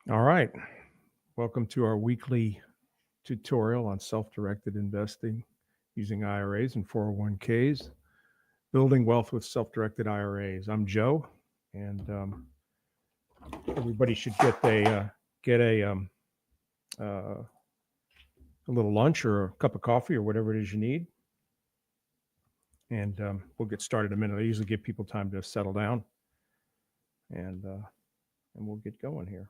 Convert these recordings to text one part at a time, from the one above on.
All right. Welcome to our weekly tutorial on self-directed investing using IRAs and 401ks, building wealth with self-directed IRAs. I'm Joe, and everybody should get uh, a little lunch or a cup of coffee or whatever it is you need. And we'll get started in a minute. I usually give people time to settle down, and we'll get going here.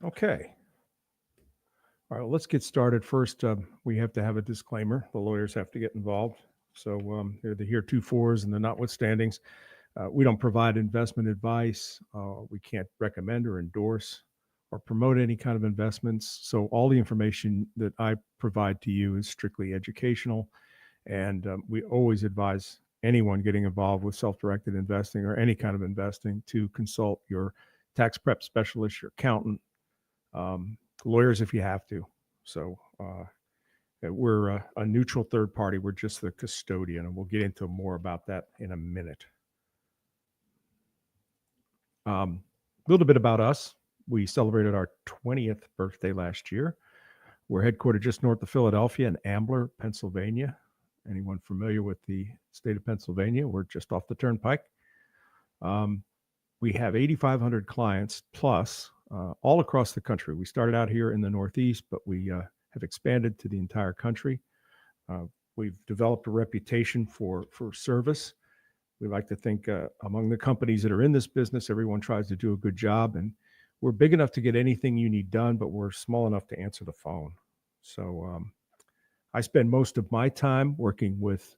Okay. All right, well, let's get started. First, we have to have a disclaimer. The lawyers have to get involved. So they're the heretofores and the notwithstandings. We don't provide investment advice. We can't recommend or endorse or promote any kind of investments. So all the information that I provide to you is strictly educational. And we always advise anyone getting involved with self-directed investing or any kind of investing to consult your tax prep specialist, your accountant, lawyers if you have to. So we're a neutral third party. We're just the custodian, and we'll get into more about that in a minute. A little bit about us. We celebrated our 20th birthday last year. We're headquartered just north of Philadelphia in Ambler, Pennsylvania. Anyone familiar with the state of Pennsylvania? We're just off the turnpike. We have 8,500 clients plus all across the country. We started out here in the Northeast, but we have expanded to the entire country. We've developed a reputation for service. We like to think among the companies that are in this business, everyone tries to do a good job. And we're big enough to get anything you need done, but we're small enough to answer the phone. So I spend most of my time working with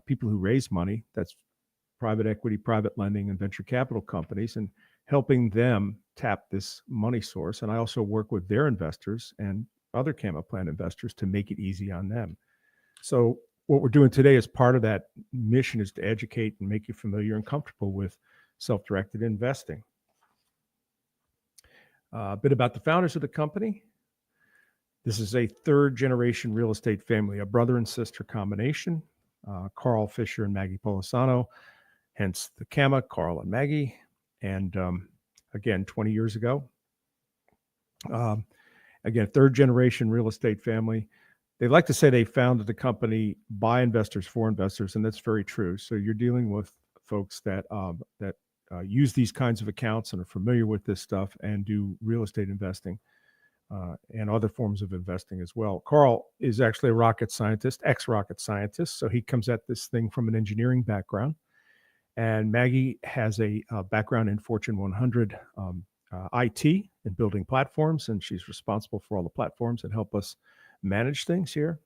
people who raise money. That's private equity, private lending, and venture capital companies, and helping them tap this money source. And I also work with their investors and other Cama Plan investors to make it easy on them. So what we're doing today as part of that mission is to educate and make you familiar and comfortable with self-directed investing. A bit about the founders of the company. This is a third-generation real estate family, a brother and sister combination. Carl Fisher and Maggie Polisano, hence the Cama, Carl and Maggie. And again, 20 years ago. Again, third-generation real estate family. They like to say they founded the company by investors for investors, and that's very true. So you're dealing with folks that use these kinds of accounts and are familiar with this stuff and do real estate investing and other forms of investing as well. Carl is actually a rocket scientist, ex-rocket scientist, so he comes at this thing from an engineering background. And Maggie has a background in Fortune 100 IT and building platforms, and she's responsible for all the platforms that help us manage things here.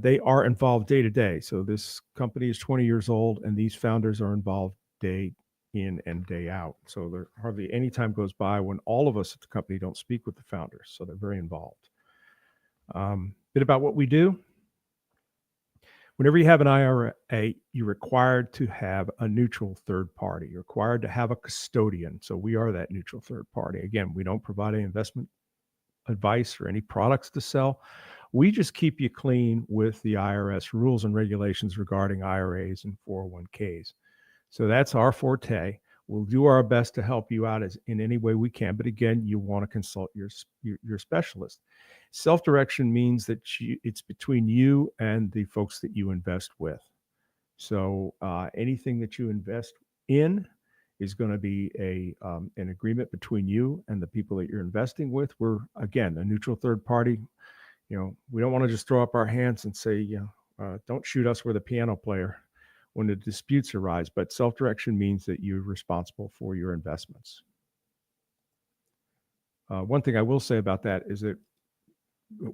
They are involved day to day. So this company is 20 years old, and these founders are involved day in and day out. So there hardly any time goes by when all of us at the company don't speak with the founders. So they're very involved. Bit about what we do. Whenever you have an IRA, you're required to have a neutral third party. You're required to have a custodian. So we are that neutral third party. Again, we don't provide any investment advice or any products to sell. We just keep you clean with the IRS rules and regulations regarding IRAs and 401ks. So that's our forte. We'll do our best to help you out in any way we can. But again, you want to consult your specialist. Self-direction means that it's between you and the folks that you invest with. So anything that you invest in is going to be an agreement between you and the people that you're investing with. We're, again, a neutral third party. We don't want to just throw up our hands and say, don't shoot us, we're the piano player when the disputes arise. But self-direction means that you're responsible for your investments. One thing I will say about that is that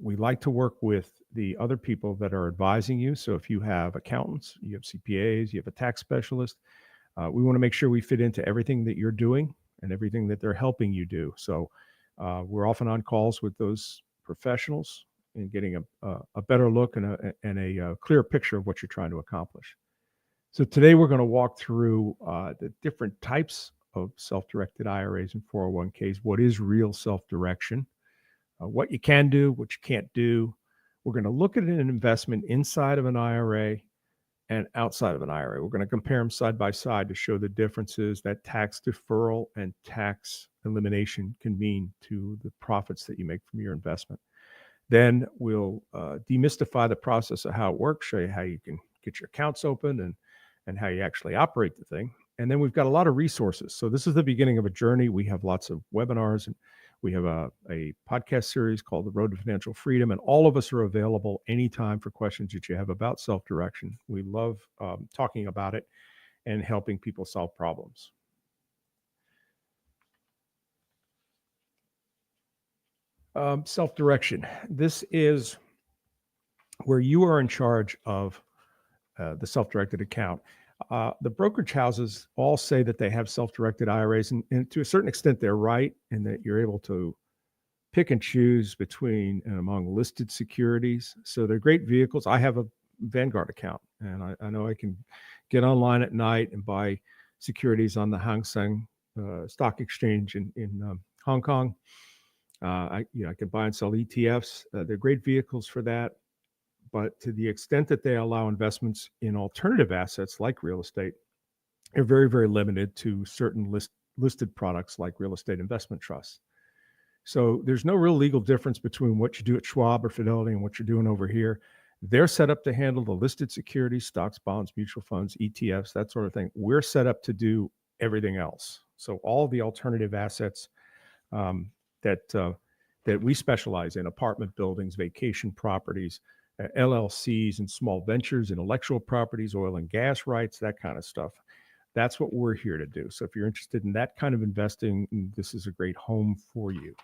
we like to work with the other people that are advising you. So if you have accountants, you have CPAs, you have a tax specialist, we want to make sure we fit into everything that you're doing and everything that they're helping you do. So we're often on calls with those professionals and getting a better look and a clear picture of what you're trying to accomplish. So today we're going to walk through the different types of self-directed IRAs and 401ks. What is real self-direction? What you can do, what you can't do. We're going to look at an investment inside of an IRA and outside of an IRA. We're going to compare them side by side to show the differences that tax deferral and tax elimination can mean to the profits that you make from your investment. Then we'll demystify the process of how it works, show you how you can get your accounts open and how you actually operate the thing. And then we've got a lot of resources. So this is the beginning of a journey. We have lots of webinars, and we have a podcast series called The Road to Financial Freedom. And all of us are available anytime for questions that you have about self-direction. We love talking about it and helping people solve problems. Self-direction. This is where you are in charge of the self-directed account. The brokerage houses all say that they have self-directed IRAs, and to a certain extent, they're right, in that you're able to pick and choose between and among listed securities. So they're great vehicles. I have a Vanguard account, and I know I can get online at night and buy securities on the Hang Seng Stock Exchange in Hong Kong. I can buy and sell ETFs. They're great vehicles for that. But to the extent that they allow investments in alternative assets like real estate, they're very, very limited to certain listed products like real estate investment trusts. So there's no real legal difference between what you do at Schwab or Fidelity and what you're doing over here. They're set up to handle the listed securities, stocks, bonds, mutual funds, ETFs, that sort of thing. We're set up to do everything else. So all the alternative assets that we specialize in, apartment buildings, vacation properties, LLCs and small ventures, intellectual properties, oil and gas rights, that kind of stuff. That's what we're here to do. So if you're interested in that kind of investing, this is a great home for you.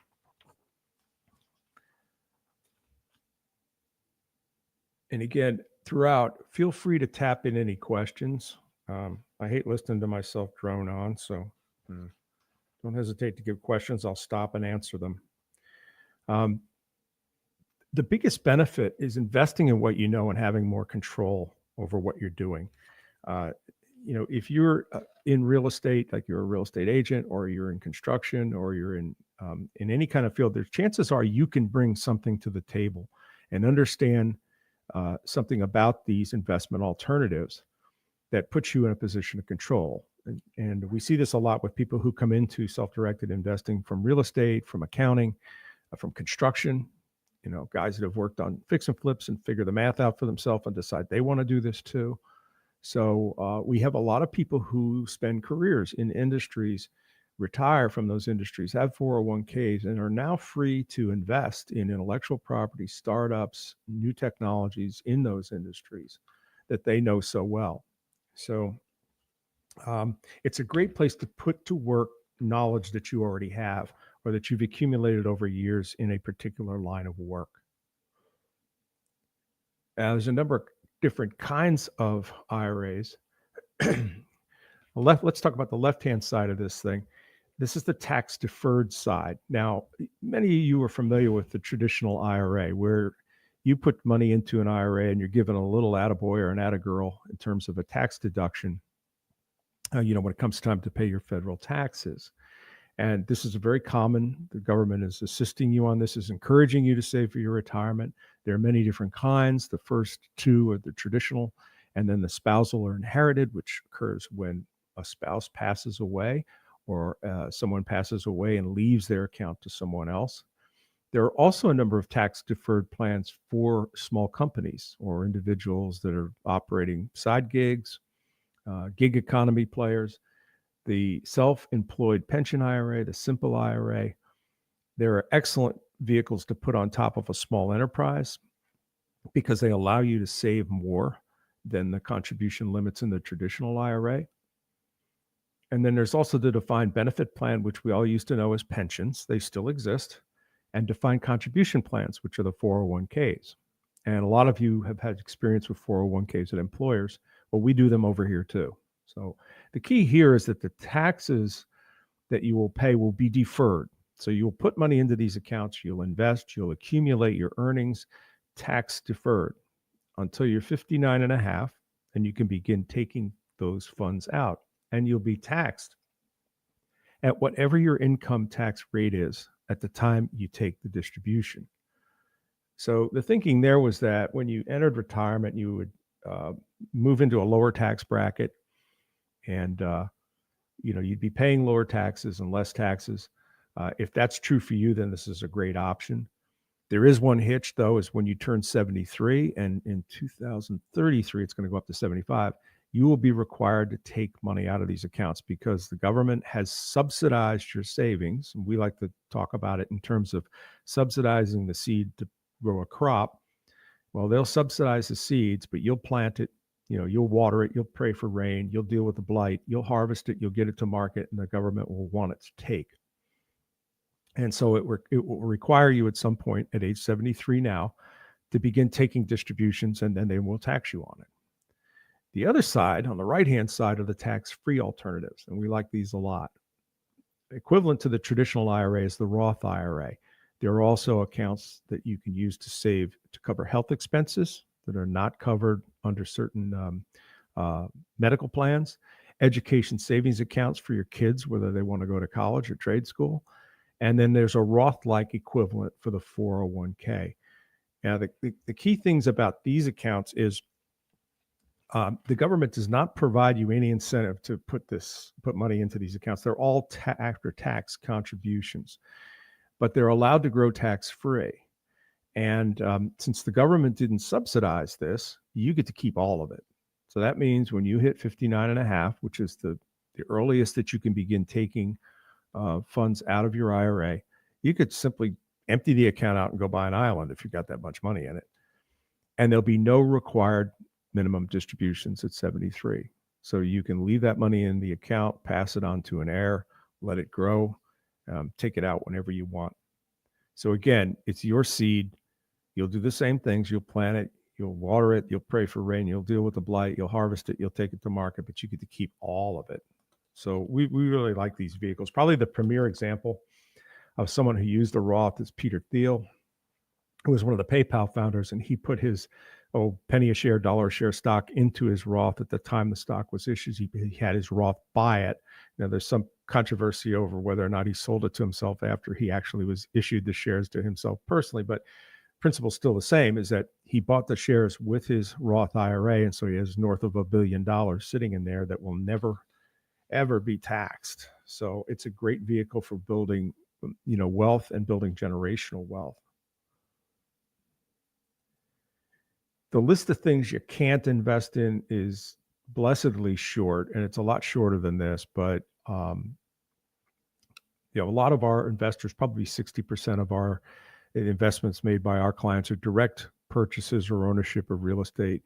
And again, throughout, feel free to tap in any questions. I hate listening to myself drone on, so don't hesitate to give questions. I'll stop and answer them. The biggest benefit is investing in what you know and having more control over what you're doing. If you're in real estate, like you're a real estate agent, or you're in construction, or you're in any kind of field, there's chances are you can bring something to the table and understand something about these investment alternatives that puts you in a position of control. And we see this a lot with people who come into self-directed investing from real estate, from accounting, from construction. Guys that have worked on fix and flips and figure the math out for themselves and decide they want to do this too. So we have a lot of people who spend careers in industries, retire from those industries, have 401ks, and are now free to invest in intellectual property, startups, new technologies in those industries that they know so well. So it's a great place to put to work knowledge that you already have or that you've accumulated over years in a particular line of work. There's a number of different kinds of IRAs. Let's talk about the left-hand side of this thing. This is the tax-deferred side. Now, many of you are familiar with the traditional IRA, where you put money into an IRA and you're given a little attaboy or an attagirl in terms of a tax deduction, when it comes time to pay your federal taxes. And this is a very common. The government is assisting you on this, is encouraging you to save for your retirement. There are many different kinds. The first two are the traditional, and then the spousal or inherited, which occurs when a spouse passes away or someone passes away and leaves their account to someone else. There are also a number of tax-deferred plans for small companies or individuals that are operating side gigs, gig economy players. The self-employed pension IRA, the simple IRA, there are excellent vehicles to put on top of a small enterprise because they allow you to save more than the contribution limits in the traditional IRA. And then there's also the defined benefit plan, which we all used to know as pensions. They still exist. And defined contribution plans, which are the 401ks. And a lot of you have had experience with 401ks at employers. Well, we do them over here too. So the key here is that the taxes that you will pay will be deferred. So you'll put money into these accounts, you'll invest, you'll accumulate your earnings, tax deferred until you're 59 and a half, and you can begin taking those funds out, and you'll be taxed at whatever your income tax rate is at the time you take the distribution. So the thinking there was that when you entered retirement, you would move into a lower tax bracket, and you'd be paying lower taxes and less taxes. If that's true for you, then this is a great option. There is one hitch, though, is when you turn 73, and in 2033, it's going to go up to 75, you will be required to take money out of these accounts because the government has subsidized your savings. And we like to talk about it in terms of subsidizing the seed to grow a crop. Well, they'll subsidize the seeds, but you'll plant it, you'll water it, you'll pray for rain, you'll deal with the blight, you'll harvest it, you'll get it to market, and the government will want it to take. And so it will require you at some point at age 73 now to begin taking distributions, and then they will tax you on it. The other side, on the right-hand side, are the tax-free alternatives, and we like these a lot. Equivalent to the traditional IRA is the Roth IRA. There are also accounts that you can use to save to cover health expenses that are not covered under certain medical plans, education savings accounts for your kids, whether they want to go to college or trade school. And then there's a Roth-like equivalent for the 401k. Now, the key things about these accounts is the government does not provide you any incentive to put money into these accounts. They're all after-tax contributions, but they're allowed to grow tax-free. And since the government didn't subsidize this, you get to keep all of it. So that means when you hit 59 and a half, which is the earliest that you can begin taking funds out of your IRA, you could simply empty the account out and go buy an island if you've got that much money in it. And there'll be no required minimum distributions at 73. So you can leave that money in the account, pass it on to an heir, let it grow, take it out whenever you want. So again, it's your seed. You'll do the same things. You'll plant it, you'll water it, you'll pray for rain, you'll deal with the blight, you'll harvest it, you'll take it to market, but you get to keep all of it. So we really like these vehicles. Probably the premier example of someone who used a Roth is Peter Thiel, who was one of the PayPal founders, and he put his penny a share, dollar a share stock into his Roth at the time the stock was issued. He had his Roth buy it. Now, there's some controversy over whether or not he sold it to himself after he actually was issued the shares to himself personally, but principle's still the same, is that he bought the shares with his Roth IRA, and so he has north of $1 billion sitting in there that will never ever be taxed. So it's a great vehicle for building, wealth and building generational wealth. The list of things you can't invest in is blessedly short, and it's a lot shorter than this, but a lot of our investors, probably 60% of our investments made by our clients, are direct purchases or ownership of real estate.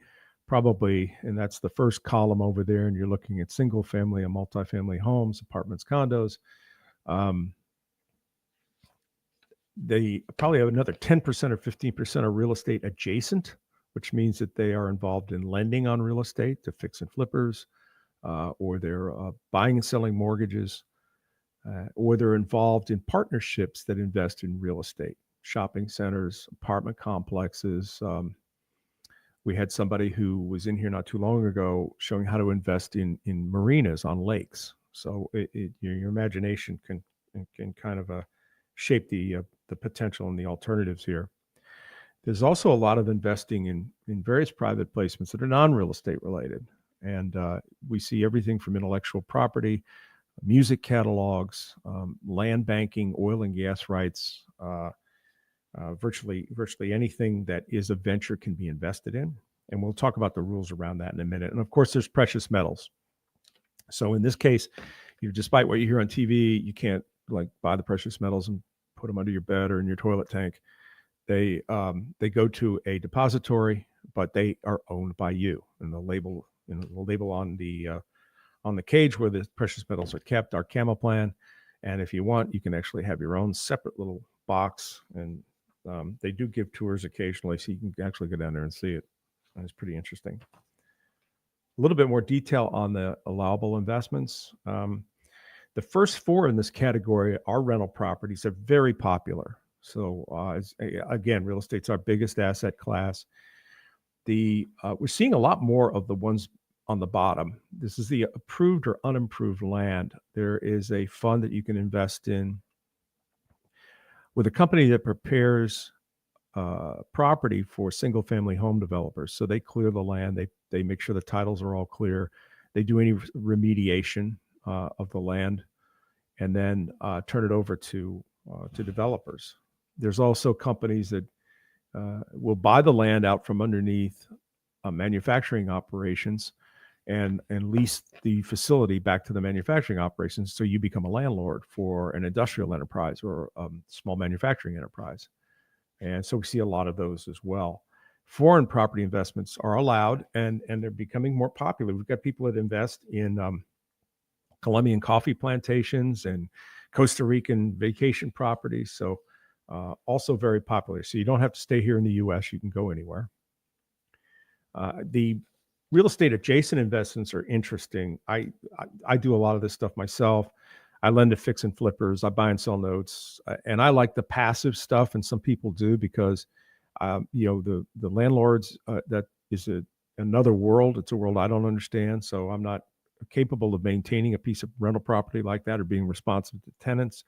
Probably, and that's the first column over there, and you're looking at single family and multifamily homes, apartments, condos. They probably have another 10% or 15% of real estate adjacent, which means that they are involved in lending on real estate to fix and flippers, or they're buying and selling mortgages, or they're involved in partnerships that invest in real estate, shopping centers, apartment complexes. We had somebody who was in here not too long ago showing how to invest in marinas on lakes. So your imagination can kind of shape the potential and the alternatives here. There's also a lot of investing in various private placements that are non-real estate related. And we see everything from intellectual property, music catalogs, land banking, oil and gas rights, virtually anything that is a venture can be invested in. And we'll talk about the rules around that in a minute. And of course, there's precious metals. So in this case, despite what you hear on TV, you can't buy the precious metals and put them under your bed or in your toilet tank. They go to a depository, but they are owned by you. And the label, the label on the cage where the precious metals are kept, our Camo plan. And if you want, you can actually have your own separate little box, and they do give tours occasionally, so you can actually go down there and see it. And it's pretty interesting. A little bit more detail on the allowable investments. The first four in this category are rental properties. They're very popular. So again, real estate's our biggest asset class. We're seeing a lot more of the ones on the bottom. This is the approved or unimproved land. There is a fund that you can invest in with a company that prepares property for single family home developers. So they clear the land, they make sure the titles are all clear, they do any remediation of the land, and then turn it over to developers. There's also companies that will buy the land out from underneath manufacturing operations and lease the facility back to the manufacturing operations, so you become a landlord for an industrial enterprise or small manufacturing enterprise. And so we see a lot of those as well. Foreign property investments are allowed, and they're becoming more popular. We've got people that invest in Colombian coffee plantations and Costa Rican vacation properties. So also very popular. So you don't have to stay here in the U.S. You can go anywhere. The real estate adjacent investments are interesting. I do a lot of this stuff myself. I lend to fix and flippers. I buy and sell notes, and I like the passive stuff. And some people do because, the landlords, that is another world. It's a world I don't understand. So I'm not capable of maintaining a piece of rental property like that or being responsive to tenants.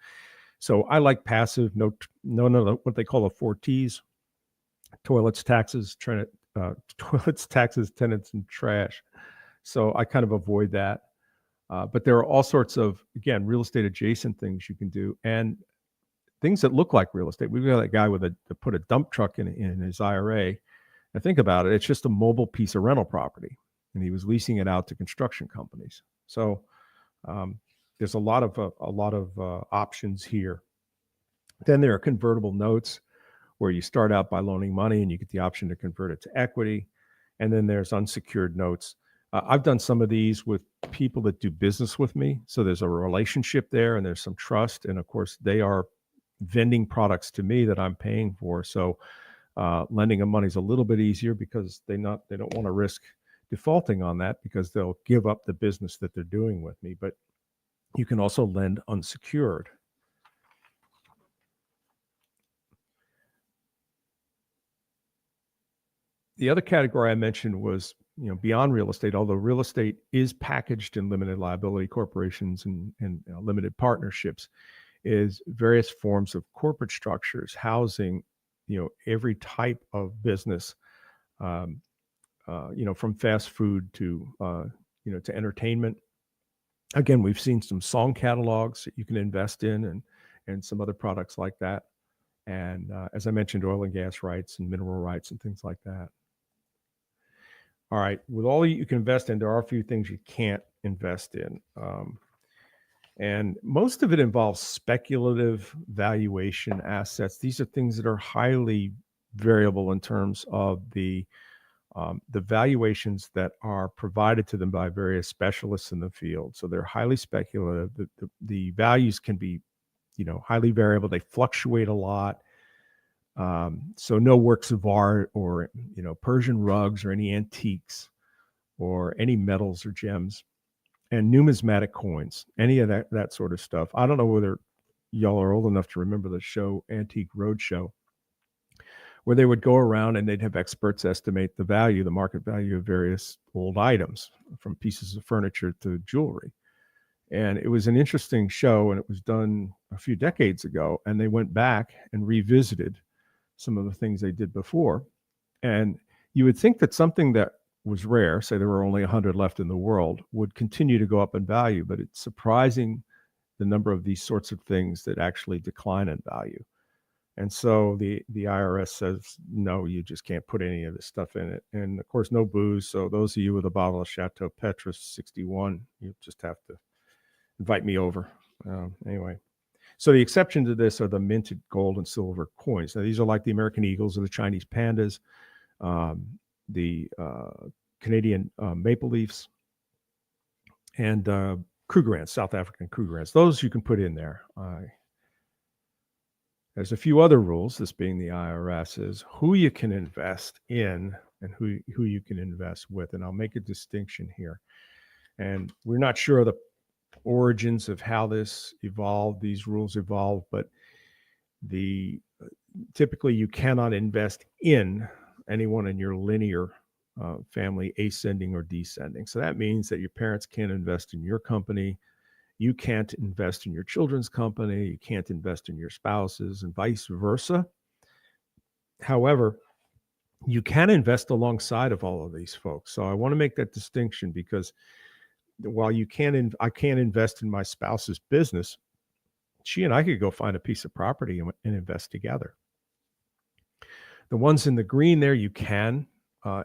So I like passive, no, what they call the 4Ts: toilets, taxes, tenants, and trash. So I kind of avoid that. But there are all sorts of, again, real estate adjacent things you can do, and things that look like real estate. We've got that guy with put a dump truck in his IRA. And think about it, it's just a mobile piece of rental property, and he was leasing it out to construction companies. So there's a lot of options here. Then there are convertible notes, where you start out by loaning money and you get the option to convert it to equity. And then there's unsecured notes. I've done some of these with people that do business with me. So there's a relationship there and there's some trust. And of course, they are vending products to me that I'm paying for. So lending them money is a little bit easier because they don't want to risk defaulting on that, because they'll give up the business that they're doing with me. But you can also lend unsecured. The other category I mentioned was, beyond real estate, although real estate is packaged in limited liability corporations and limited partnerships, is various forms of corporate structures housing, every type of business, from fast food to, to entertainment. Again, we've seen some song catalogs that you can invest in and some other products like that. And as I mentioned, oil and gas rights and mineral rights and things like that. All right, with all you can invest in, there are a few things you can't invest in. And most of it involves speculative valuation assets. These are things that are highly variable in terms of the valuations that are provided to them by various specialists in the field. So they're highly speculative. The values can be, highly variable. They fluctuate a lot. So no works of art or, Persian rugs or any antiques or any metals or gems, and numismatic coins, any of that sort of stuff. I don't know whether y'all are old enough to remember the show Antique Roadshow, where they would go around and they'd have experts estimate the market value of various old items, from pieces of furniture to jewelry. And it was an interesting show, and it was done a few decades ago, and they went back and revisited some of the things they did before. And you would think that something that was rare, say there were only 100 left in the world, would continue to go up in value, but it's surprising the number of these sorts of things that actually decline in value. And so the IRS says, no, you just can't put any of this stuff in it. And of course, no booze. So those of you with a bottle of Chateau Petrus 61, you just have to invite me over. Anyway. So the exception to this are the minted gold and silver coins. Now, these are like the American Eagles or the Chinese pandas, the Canadian maple leafs, and Krugerrands, South African Krugerrands. Those you can put in there. There's a few other rules, this being the IRS, is who you can invest in and who you can invest with. And I'll make a distinction here. And we're not sure of the origins of how this evolved, these rules evolved, but typically you cannot invest in anyone in your linear family, ascending or descending. So that means that your parents can't invest in your company, you can't invest in your children's company, you can't invest in your spouse's, and vice versa. However, you can invest alongside of all of these folks. So I want to make that distinction, because while I can't invest in my spouse's business, she and I could go find a piece of property and invest together. The ones in the green there, you can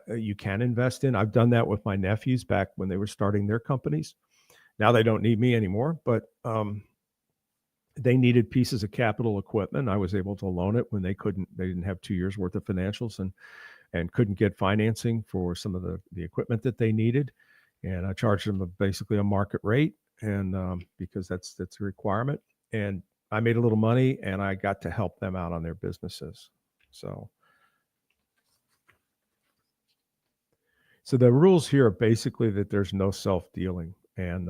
invest in. I've done that with my nephews back when they were starting their companies. Now they don't need me anymore, but they needed pieces of capital equipment. I was able to loan it when they didn't have 2 years worth of financials and couldn't get financing for some of the equipment that they needed. And I charged them basically a market rate, and because that's a requirement. And I made a little money, and I got to help them out on their businesses. So the rules here are basically that there's no self-dealing. And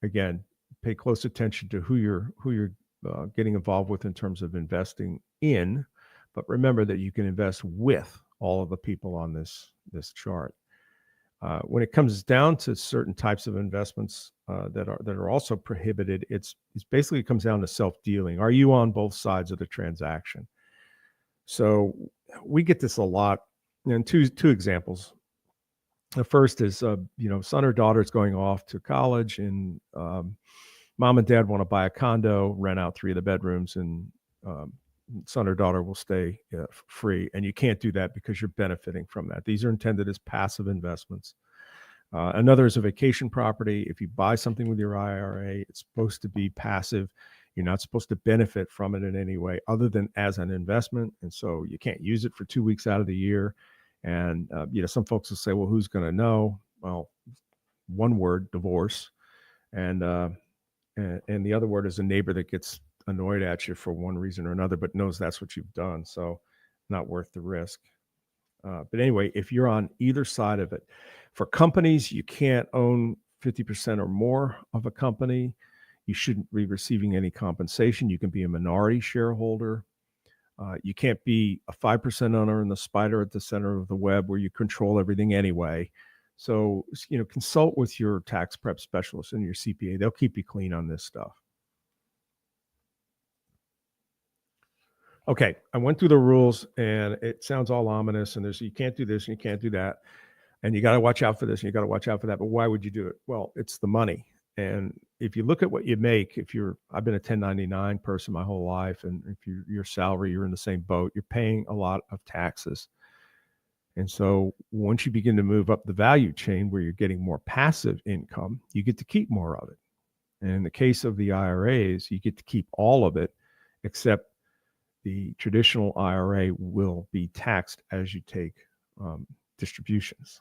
again, pay close attention to who you're getting involved with in terms of investing in. But remember that you can invest with all of the people on this chart. When it comes down to certain types of investments that are also prohibited, it's basically it comes down to self-dealing. Are you on both sides of the transaction? So we get this a lot. And two examples. The first is, son or daughter is going off to college, and mom and dad want to buy a condo, rent out 3 of the bedrooms, and son or daughter will stay free. And you can't do that because you're benefiting from that. These are intended as passive investments. Another is a vacation property. If you buy something with your IRA, it's supposed to be passive. You're not supposed to benefit from it in any way other than as an investment. And so you can't use it for 2 weeks out of the year. And, some folks will say, well, who's going to know? Well, one word, divorce. And the other word is a neighbor that gets annoyed at you for one reason or another, but knows that's what you've done. So not worth the risk. But anyway, if you're on either side of it, for companies, you can't own 50% or more of a company. You shouldn't be receiving any compensation. You can be a minority shareholder. You can't be a 5% owner in the spider at the center of the web where you control everything anyway. So, consult with your tax prep specialist and your CPA. They'll keep you clean on this stuff. Okay, I went through the rules, and it sounds all ominous, and you can't do this and you can't do that, and you got to watch out for this and you got to watch out for that. But why would you do it? Well, it's the money. And if you look at what you make, I've been a 1099 person my whole life, and if your salary, you're in the same boat, you're paying a lot of taxes. And so once you begin to move up the value chain where you're getting more passive income, you get to keep more of it. And in the case of the IRAs, you get to keep all of it, except the traditional IRA will be taxed as you take distributions.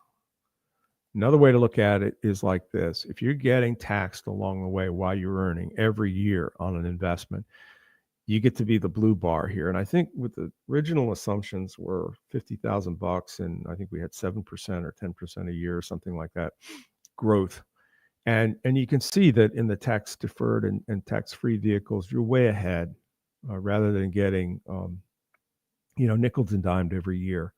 Another way to look at it is like this. If you're getting taxed along the way while you're earning every year on an investment, you get to be the blue bar here. And I think with the original assumptions were $50,000, and I think we had 7% or 10% a year or something like that growth. And you can see that in the tax deferred and tax-free vehicles, you're way ahead rather than getting, nickeled and dimed every year.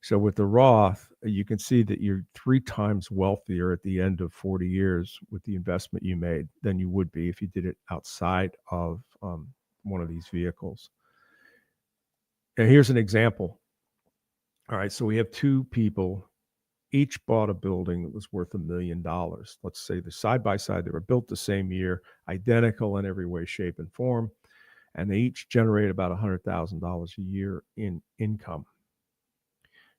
So with the Roth, you can see that you're 3 times wealthier at the end of 40 years with the investment you made than you would be if you did it outside of one of these vehicles. And here's an example. All right, so we have 2 people, each bought a building that was worth $1 million. Let's say they're side by side. They were built the same year, identical in every way, shape, and form. And they each generate about $100,000 a year in income.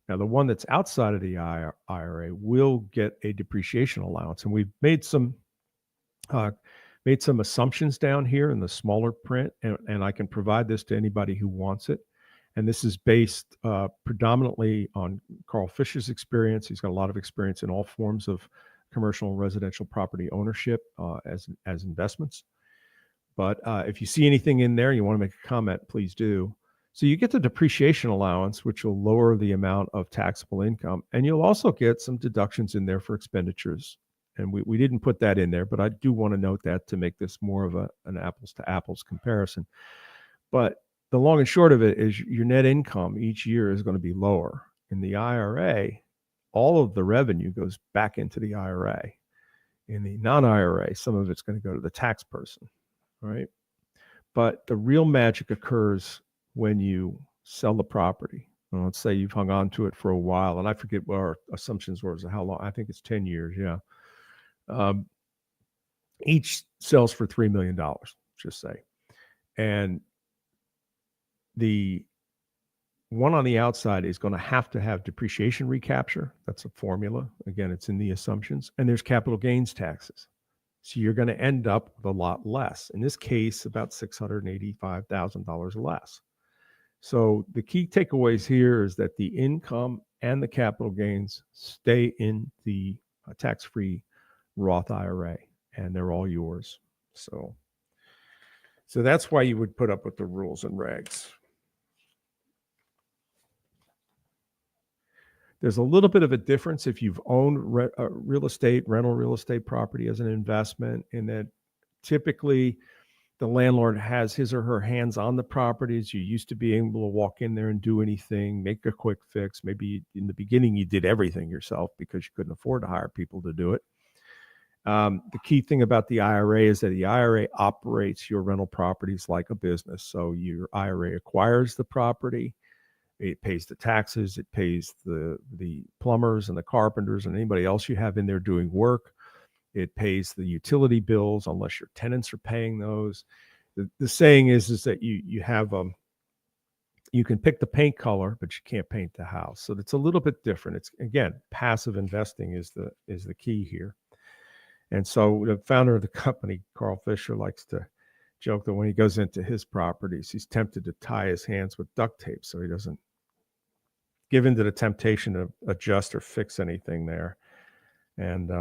Now, the one that's outside of the IRA will get a depreciation allowance. And we've made some assumptions down here in the smaller print, and I can provide this to anybody who wants it. And this is based predominantly on Carl Fisher's experience. He's got a lot of experience in all forms of commercial and residential property ownership as investments. But if you see anything in there and you want to make a comment, please do. So you get the depreciation allowance, which will lower the amount of taxable income. And you'll also get some deductions in there for expenditures. And we didn't put that in there, but I do want to note that to make this more of an apples to apples comparison. But the long and short of it is your net income each year is going to be lower. In the IRA, all of the revenue goes back into the IRA. In the non-IRA, some of it's going to go to the tax person, right? But the real magic occurs when you sell the property. Well, let's say you've hung on to it for a while, and I forget what our assumptions were as to how long. I think it's 10 years. Yeah. Um, each sells for $3 million, just say. And the one on the outside is going to have depreciation recapture. That's a formula. Again, it's in the assumptions. And there's capital gains taxes. So you're going to end up with a lot less. In this case, about $685,000 less. So the key takeaways here is that the income and the capital gains stay in the tax-free Roth IRA, and they're all yours. So that's why you would put up with the rules and regs. There's a little bit of a difference if you've owned real estate, rental real estate property as an investment, in that typically the landlord has his or her hands on the properties. You used to be able to walk in there and do anything, make a quick fix. Maybe in the beginning you did everything yourself because you couldn't afford to hire people to do it. The key thing about the IRA is that the IRA operates your rental properties like a business. So your IRA acquires the property, it pays the taxes, it pays the plumbers and the carpenters and anybody else you have in there doing work. It pays the utility bills unless your tenants are paying those. The saying is that you have you can pick the paint color, but you can't paint the house. So it's a little bit different. It's, again, passive investing is the key here. And so the founder of the company, Carl Fisher, likes to joke that when he goes into his properties, he's tempted to tie his hands with duct tape so he doesn't give in to the temptation to adjust or fix anything there. And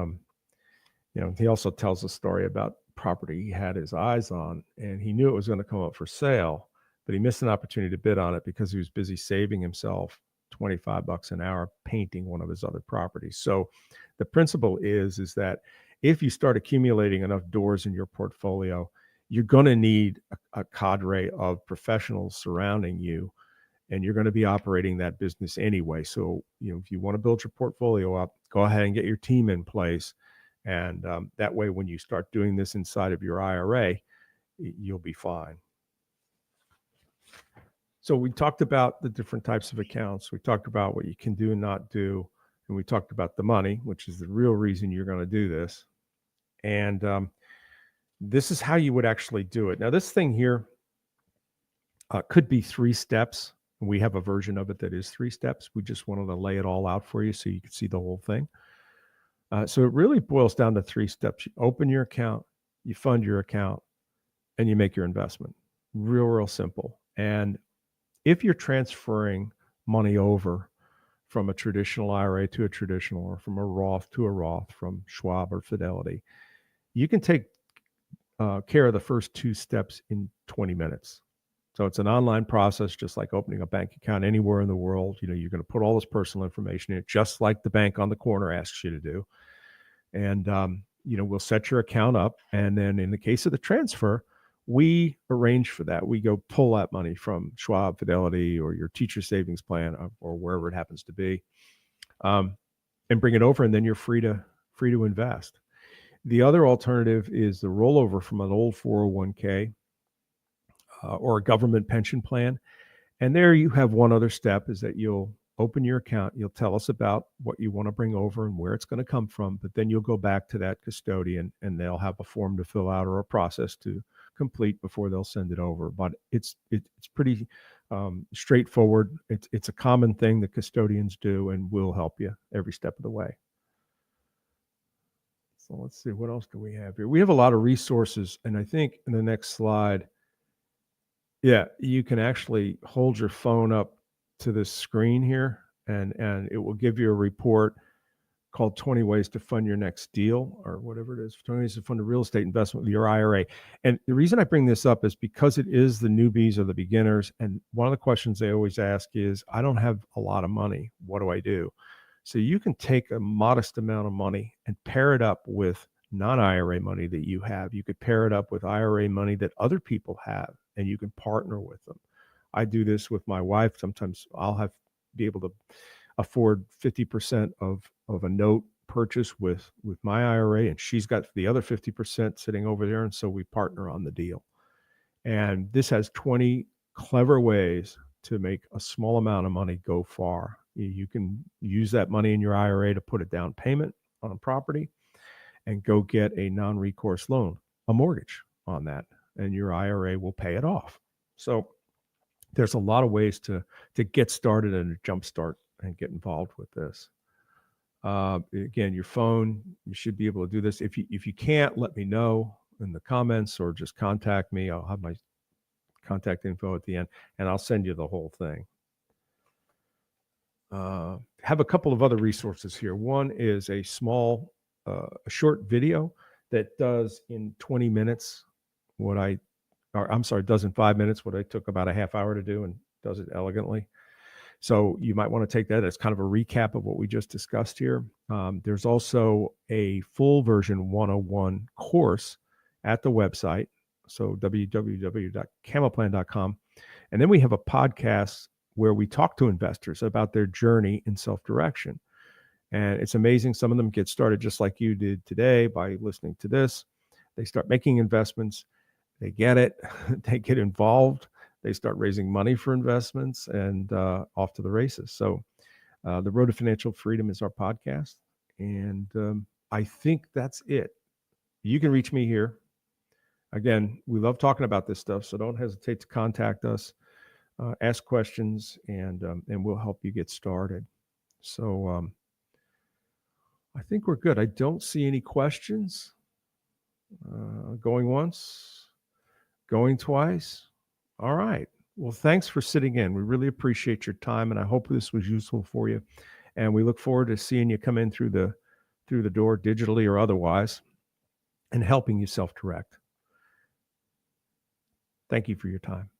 he also tells a story about property he had his eyes on, and he knew it was going to come up for sale, but he missed an opportunity to bid on it because he was busy saving himself $25 an hour painting one of his other properties. So the principle is that if you start accumulating enough doors in your portfolio, you're going to need a cadre of professionals surrounding you, and you're going to be operating that business anyway. So, if you want to build your portfolio up, go ahead and get your team in place. And that way, when you start doing this inside of your IRA, you'll be fine. So we talked about the different types of accounts. We talked about what you can do and not do. And we talked about the money, which is the real reason you're going to do this. And this is how you would actually do it. Now, this thing here could be 3 steps. We have a version of it that is 3 steps. We just wanted to lay it all out for you so you could see the whole thing. So it really boils down to 3 steps. You open your account, you fund your account, and you make your investment. Real simple. And if you're transferring money over from a traditional IRA to a traditional, or from a Roth to a Roth, from Schwab or Fidelity, you can take care of the first 2 steps in 20 minutes. So it's an online process, just like opening a bank account anywhere in the world. You're going to put all this personal information in it, just like the bank on the corner asks you to do. And, we'll set your account up. And then in the case of the transfer, we arrange for that. We go pull that money from Schwab, Fidelity, or your teacher savings plan, or wherever it happens to be, and bring it over. And then you're free to invest. The other alternative is the rollover from an old 401k or a government pension plan. And there you have one other step, is that you'll open your account. You'll tell us about what you want to bring over and where it's going to come from. But then you'll go back to that custodian and they'll have a form to fill out or a process to complete before they'll send it over. But it's pretty straightforward. It's a common thing that custodians do, and we'll help you every step of the way. So let's see, what else do we have here? We have a lot of resources, and I think in the next slide, you can actually hold your phone up to this screen here, and it will give you a report called 20 Ways to Fund Your Next Deal, or whatever it is, 20 Ways to Fund a Real Estate Investment with Your IRA. And the reason I bring this up is because it is the newbies or the beginners. And one of the questions they always ask is, I don't have a lot of money. What do I do? So you can take a modest amount of money and pair it up with non-IRA money that you have. You could pair it up with IRA money that other people have, and you can partner with them. I do this with my wife. Sometimes I'll be able to afford 50% of a note purchase with my IRA, and she's got the other 50% sitting over there. And so we partner on the deal. And this has 20 clever ways to make a small amount of money go far. You can use that money in your IRA to put a down payment on a property and go get a non-recourse loan, a mortgage on that, and your IRA will pay it off. So there's a lot of ways to get started and jumpstart and get involved with this. Again, your phone, you should be able to do this. If you can't, let me know in the comments or just contact me. I'll have my contact info at the end, and I'll send you the whole thing. Have a couple of other resources here. One is a small, a short video that does in 20 minutes does in 5 minutes what I took about a half hour to do, and does it elegantly. So you might want to take that as kind of a recap of what we just discussed here. There's also a full version 101 course at the website. So www.camoplan.com. And then we have a podcast where we talk to investors about their journey in self-direction. And it's amazing. Some of them get started just like you did today by listening to this. They start making investments. They get it. They get involved. They start raising money for investments, and off to the races. So The Road to Financial Freedom is our podcast. And I think that's it. You can reach me here. Again, we love talking about this stuff, so don't hesitate to contact us, ask questions, and we'll help you get started. So I think we're good. I don't see any questions. Going once, going twice. All right. Well, thanks for sitting in. We really appreciate your time, and I hope this was useful for you. And we look forward to seeing you come in through the door, digitally or otherwise, and helping you self-direct. Thank you for your time.